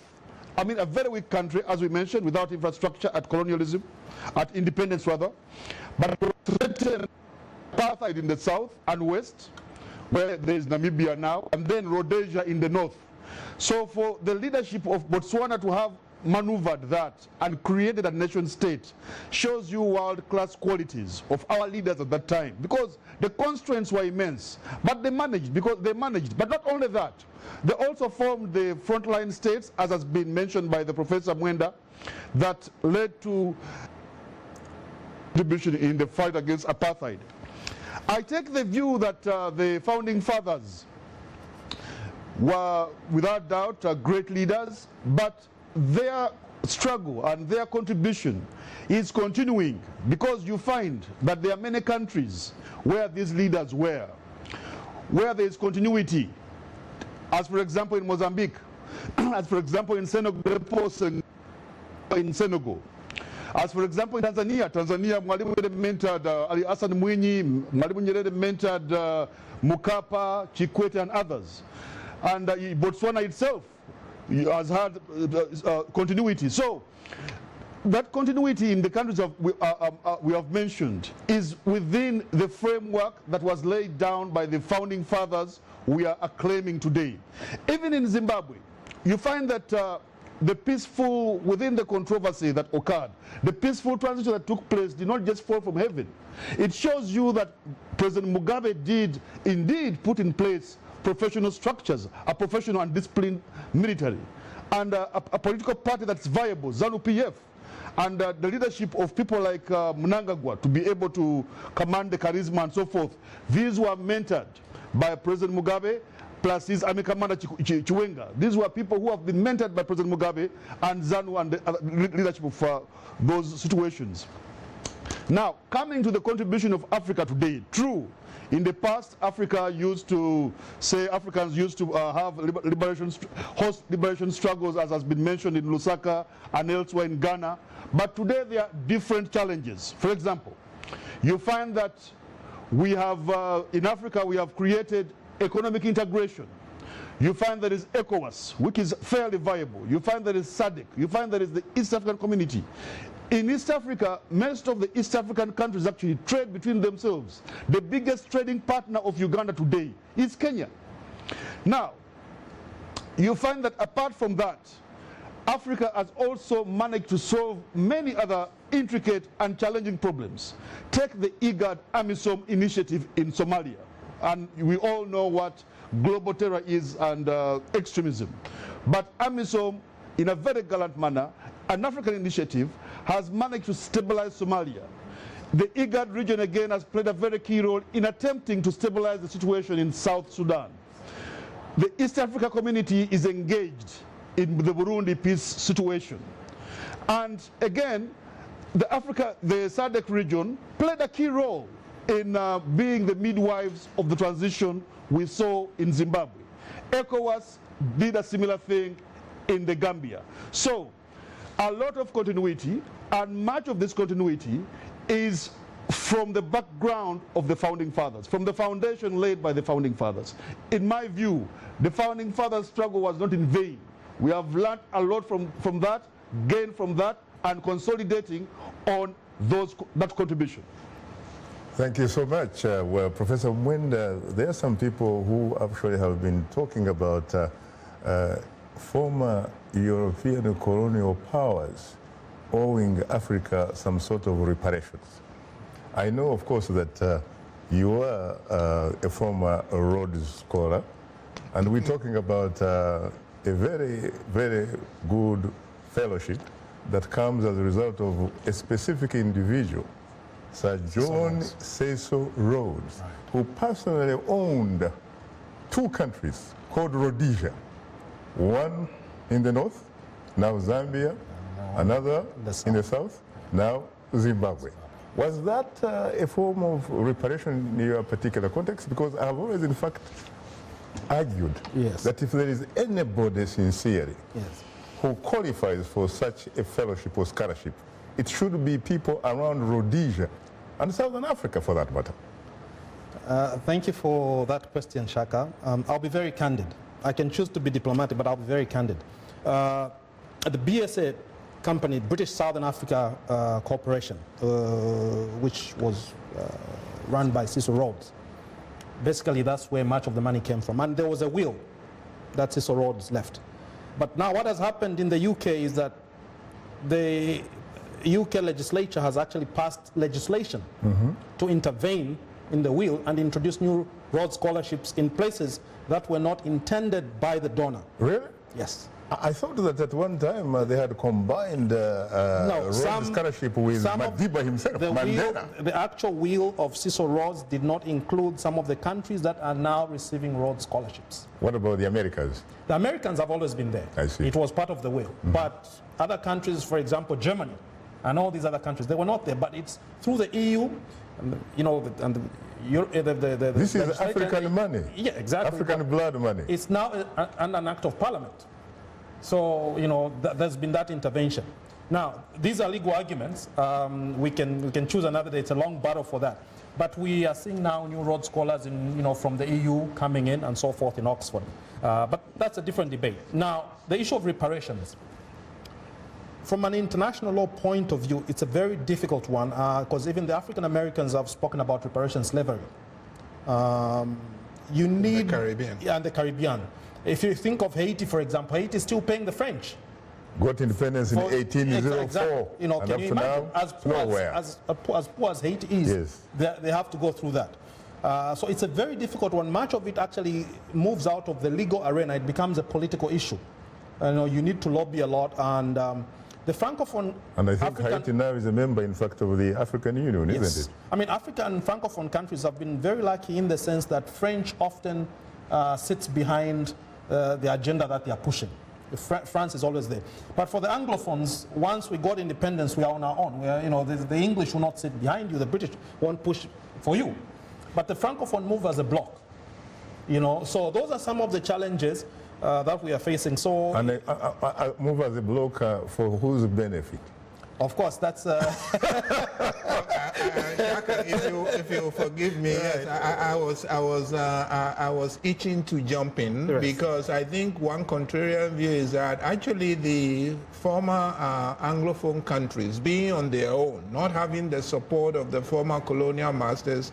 I mean, a very weak country, as we mentioned, without infrastructure, at colonialism, at independence rather. But threatened apartheid in the south and west, where there is Namibia now, and then Rhodesia in the north. So for the leadership of Botswana to have maneuvered that and created a nation state shows you world-class qualities of our leaders at that time, because the constraints were immense, but they managed. But not only that, they also formed the frontline states, as has been mentioned by the Professor Mwenda, that led to contribution in the fight against apartheid. I take the view that the founding fathers were without doubt great leaders, but their struggle and their contribution is continuing, because you find that there are many countries where these leaders were, where there is continuity, as for example in Mozambique, as for example in Senegal, as for example in Tanzania. Mwalimu Nyerere mentored Ali Hassan Mwinyi, Mwalimu Nyerere mentored Mukapa, Chikwete and others. And Botswana itself has had continuity. So that continuity in the countries we have mentioned is within the framework that was laid down by the founding fathers we are acclaiming today. Even in Zimbabwe, you find that the peaceful, within the controversy that occurred, the peaceful transition that took place did not just fall from heaven. It shows you that President Mugabe did indeed put in place professional structures, a professional and disciplined military, and a political party that's viable, ZANU-PF, and the leadership of people like Mnangagwa to be able to command the charisma and so forth. These were mentored by President Mugabe, plus his army commander Chiwenga. These were people who have been mentored by President Mugabe and ZANU and the leadership of those situations. Now, coming to the contribution of Africa today, true, in the past, Africans used to have host liberation struggles, as has been mentioned in Lusaka and elsewhere in Ghana. But today there are different challenges. For example, you find that we have, in Africa, we have created economic integration. You find there is ECOWAS, which is fairly viable. You find there is SADC. You find there is the East African Community. In East Africa, most of the East African countries actually trade between themselves. The biggest trading partner of Uganda today is Kenya. Now, you find that apart from that, Africa has also managed to solve many other intricate and challenging problems. Take the IGAD AMISOM initiative in Somalia. And we all know what global terror is and extremism. But AMISOM, in a very gallant manner, an African initiative, has managed to stabilize Somalia. The IGAD region again has played a very key role in attempting to stabilize the situation in South Sudan. The East Africa community is engaged in the Burundi peace situation. And again, the SADC region played a key role in being the midwives of the transition we saw in Zimbabwe. ECOWAS did a similar thing in the Gambia. So, a lot of continuity, and much of this continuity is from the background of the founding fathers, from the foundation laid by the founding fathers. In my view, the founding fathers' struggle was not in vain. We have learned a lot from that, gained from that, and consolidating on that contribution. Thank you so much. Well, Professor Mwenda, there are some people who actually have been talking about former European colonial powers owing Africa some sort of reparations. I know, of course, that you are a former Rhodes Scholar, and we're talking about a very, very good fellowship that comes as a result of a specific individual, Sir John Cecil Rhodes, who personally owned 2 countries called Rhodesia, one in the north, now Zambia, another in the south, now Zimbabwe. Was that a form of reparation in your particular context? Because I have always, in fact, argued that if there is anybody sincerely who qualifies for such a fellowship or scholarship, it should be people around Rhodesia and Southern Africa, for that matter. Thank you for that question, Shaka. I'll be very candid. I can choose to be diplomatic, but I'll be very candid. The BSA company, British Southern Africa Corporation, which was run by Cecil Rhodes, basically that's where much of the money came from. And there was a will that Cecil Rhodes left. But now what has happened in the UK is that the UK legislature has actually passed legislation to intervene in the will and introduce new Rhodes scholarships in places that were not intended by the donor. Really? Yes. I thought that at one time they had combined Rhodes scholarship with Madiba himself, Mandela. The actual will of Cecil Rhodes did not include some of the countries that are now receiving Rhodes scholarships. What about the Americans? The Americans have always been there. I see. It was part of the will. But other countries, for example, Germany, and all these other countries, they were not there. But it's through the EU, and, you know, this is African money. Yeah, exactly. African blood money. It's now an act of parliament. So, you know, there's been that intervention. Now, these are legal arguments. We can choose another day. It's a long battle for that. But we are seeing now new Rhodes scholars in, you know, from the EU coming in and so forth in Oxford. But that's a different debate. Now, the issue of reparations. From an international law point of view, it's a very difficult one because even the African Americans have spoken about reparation slavery. You need... The Caribbean. Yeah, and the Caribbean. If you think of Haiti, for example, Haiti is still paying the French. Got independence in 1804. Exactly. You know, can you imagine? As poor as Haiti is, they have to go through that. So it's a very difficult one. Much of it actually moves out of the legal arena. It becomes a political issue. You know, you need to lobby a lot. And the Francophone... And I think Haiti now is a member, in fact, of the African Union, isn't it? I mean, African and Francophone countries have been very lucky in the sense that French often sits behind the agenda that they are pushing. France is always there. But for the Anglophones, once we got independence, we are on our own. We are, you know, the English will not sit behind you. The British won't push for you. But the Francophone move as a bloc. You know, so those are some of the challenges that we are facing. So, and I move as a bloc for whose benefit? Of course, that's... Shaka, if you forgive me, yes, I was itching to jump in because I think one contrarian view is that actually the former Anglophone countries being on their own, not having the support of the former colonial masters,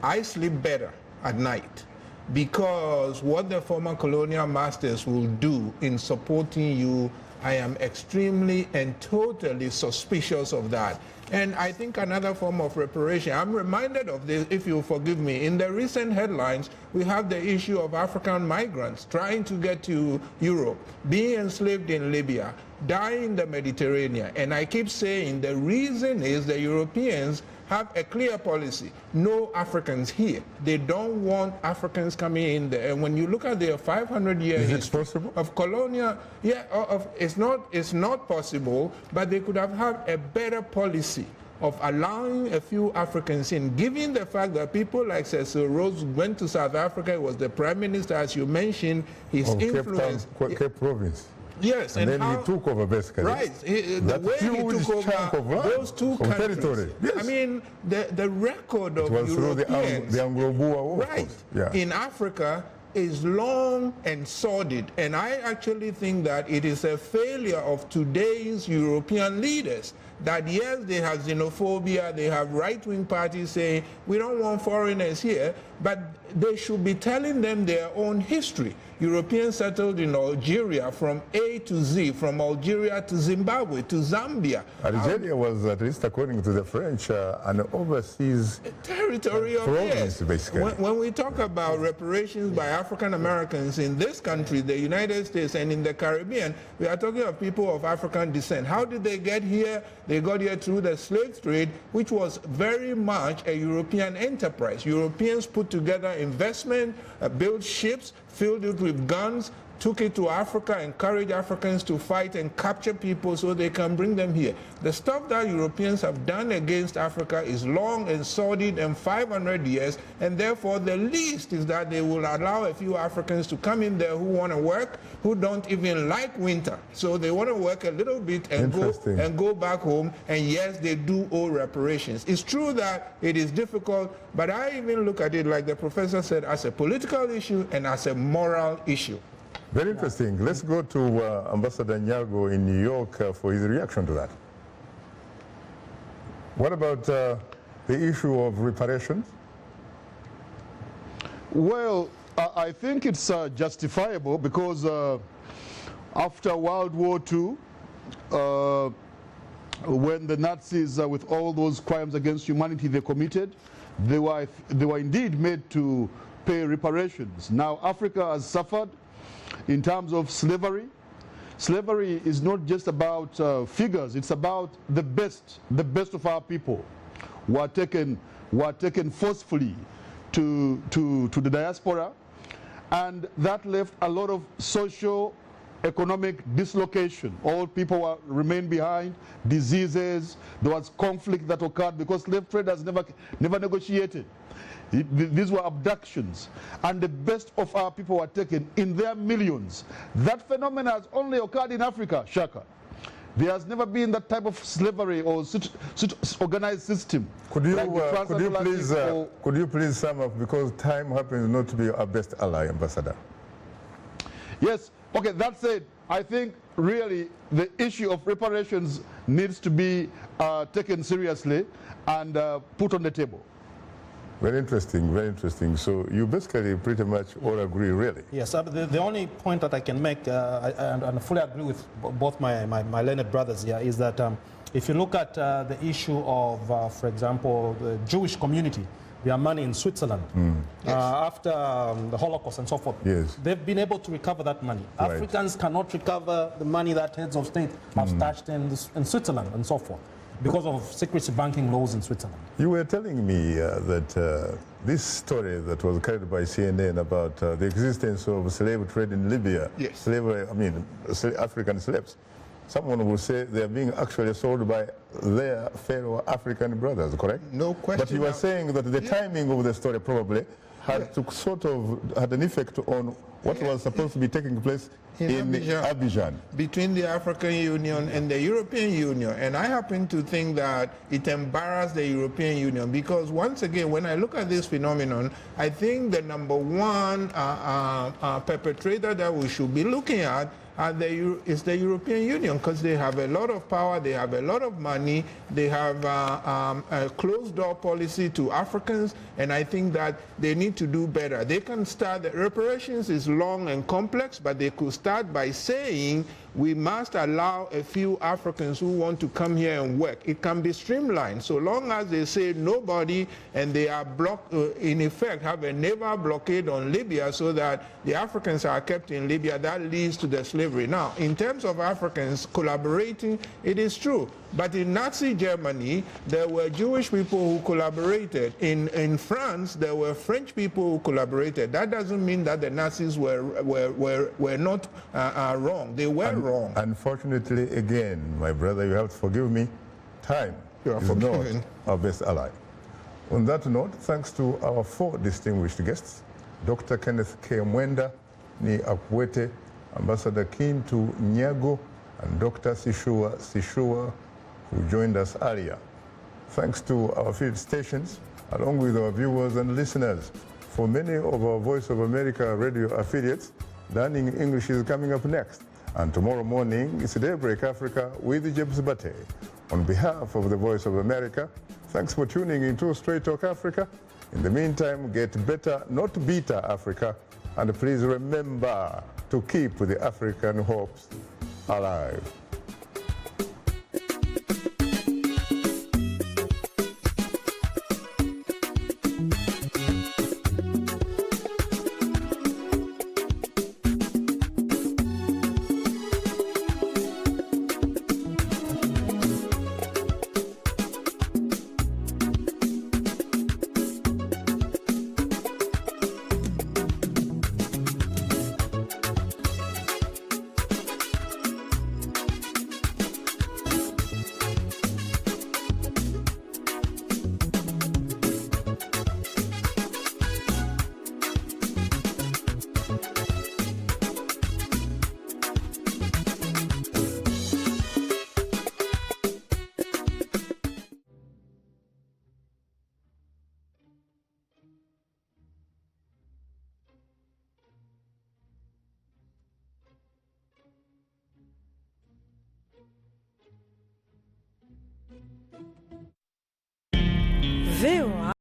I sleep better at night because what the former colonial masters will do in supporting you, I am extremely and totally suspicious of that. And I think another form of reparation, I'm reminded of this, if you forgive me, in the recent headlines, we have the issue of African migrants trying to get to Europe, being enslaved in Libya, dying in the Mediterranean. And I keep saying the reason is the Europeans have a clear policy. No Africans here. They don't want Africans coming in there. And when you look at their 500-year history of colonial, it's not possible, but they could have had a better policy of allowing a few Africans in, given the fact that people like Cecil Rhodes went to South Africa, he was the prime minister, as you mentioned, his influence. Cape Province. Yes, and then he took over basically. Right, the way he took over those two countries. Territory. Yes. I mean, the record of Europeans, the Anglo-Boer War, right, in Africa is long and sordid. And I actually think that it is a failure of today's European leaders that yes, they have xenophobia, they have right-wing parties saying, we don't want foreigners here, but they should be telling them their own history. Europeans settled in Algeria from A to Z, from Algeria to Zimbabwe to Zambia. Algeria was, at least according to the French, an overseas territory of province, basically. When we talk about reparations by African Americans in this country, the United States, and in the Caribbean, we are talking of people of African descent. How did they get here? They got here through the slave trade, which was very much a European enterprise. Europeans put together investment, built ships, filled it with guns, took it to Africa, encouraged Africans to fight and capture people so they can bring them here. The stuff that Europeans have done against Africa is long and sordid and 500 years, and therefore the least is that they will allow a few Africans to come in there who want to work, who don't even like winter. So they want to work a little bit and go back home, and yes, they do owe reparations. It's true that it is difficult, but I even look at it, like the professor said, as a political issue and as a moral issue. Very interesting. Let's go to Ambassador Nyago in New York for his reaction to that. What about the issue of reparations? Well, I think it's justifiable because after World War II, when the Nazis, with all those crimes against humanity they committed, they were indeed made to pay reparations. Now Africa has suffered in terms of slavery. Slavery is not just about figures, it's about the best of our people who are taken forcefully to the diaspora, and that left a lot of social economic dislocation. All people remained behind, diseases, there was conflict that occurred because slave traders never negotiated. These were abductions, and the best of our people were taken in their millions. That phenomenon has only occurred in Africa, Shaka. There has never been that type of slavery or such organized system. Could you please sum up, because time happens not to be our best ally, Ambassador? Yes. Okay, that said, I think really the issue of reparations needs to be taken seriously and put on the table. Very interesting, very interesting. So you basically pretty much all agree, really? Yes, the only point that I can make, and I fully agree with both my learned brothers here, is that if you look at the issue of, for example, the Jewish community, their money in Switzerland, after the Holocaust and so forth, they've been able to recover that money. Right. Africans cannot recover the money that heads of state have stashed in Switzerland and so forth, because of secrecy banking laws in Switzerland. You were telling me that this story that was carried by CNN about the existence of slave trade in Libya, slavery, I mean, African slaves, someone will say they are being actually sold by their fellow African brothers, correct? No question. But you were saying that the timing of the story probably had to sort of had an effect on what was supposed to be taking place in Abidjan. Between the African Union and the European Union. And I happen to think that it embarrassed the European Union because, once again, when I look at this phenomenon, I think the number one perpetrator that we should be looking at is the European Union, because they have a lot of power, they have a lot of money, they have a closed-door policy to Africans, and I think that they need to do better. They can start, the reparations is long and complex, but they could start by saying we must allow a few Africans who want to come here and work. It can be streamlined, so long as they say nobody, and they are blocked, in effect, have a naval blockade on Libya so that the Africans are kept in Libya. That leads to the slavery. Now, in terms of Africans collaborating, it is true. But in Nazi Germany, there were Jewish people who collaborated. In France, there were French people who collaborated. That doesn't mean that the Nazis were not wrong. They were wrong. Unfortunately, again, my brother, you have to forgive me, time is not our best ally. On that note, thanks to our four distinguished guests, Dr. Kenneth K. Mwenda, Nii Akuetteh, Ambassador Kintu Nyago, and Dr. Sishuwa, who joined us earlier. Thanks to our field stations, along with our viewers and listeners. For many of our Voice of America radio affiliates, Learning English is coming up next. And tomorrow morning, it's Daybreak Africa with James Bate. On behalf of the Voice of America, thanks for tuning into Straight Talk Africa. In the meantime, get better, not bitter Africa. And please remember to keep the African hopes alive. VOA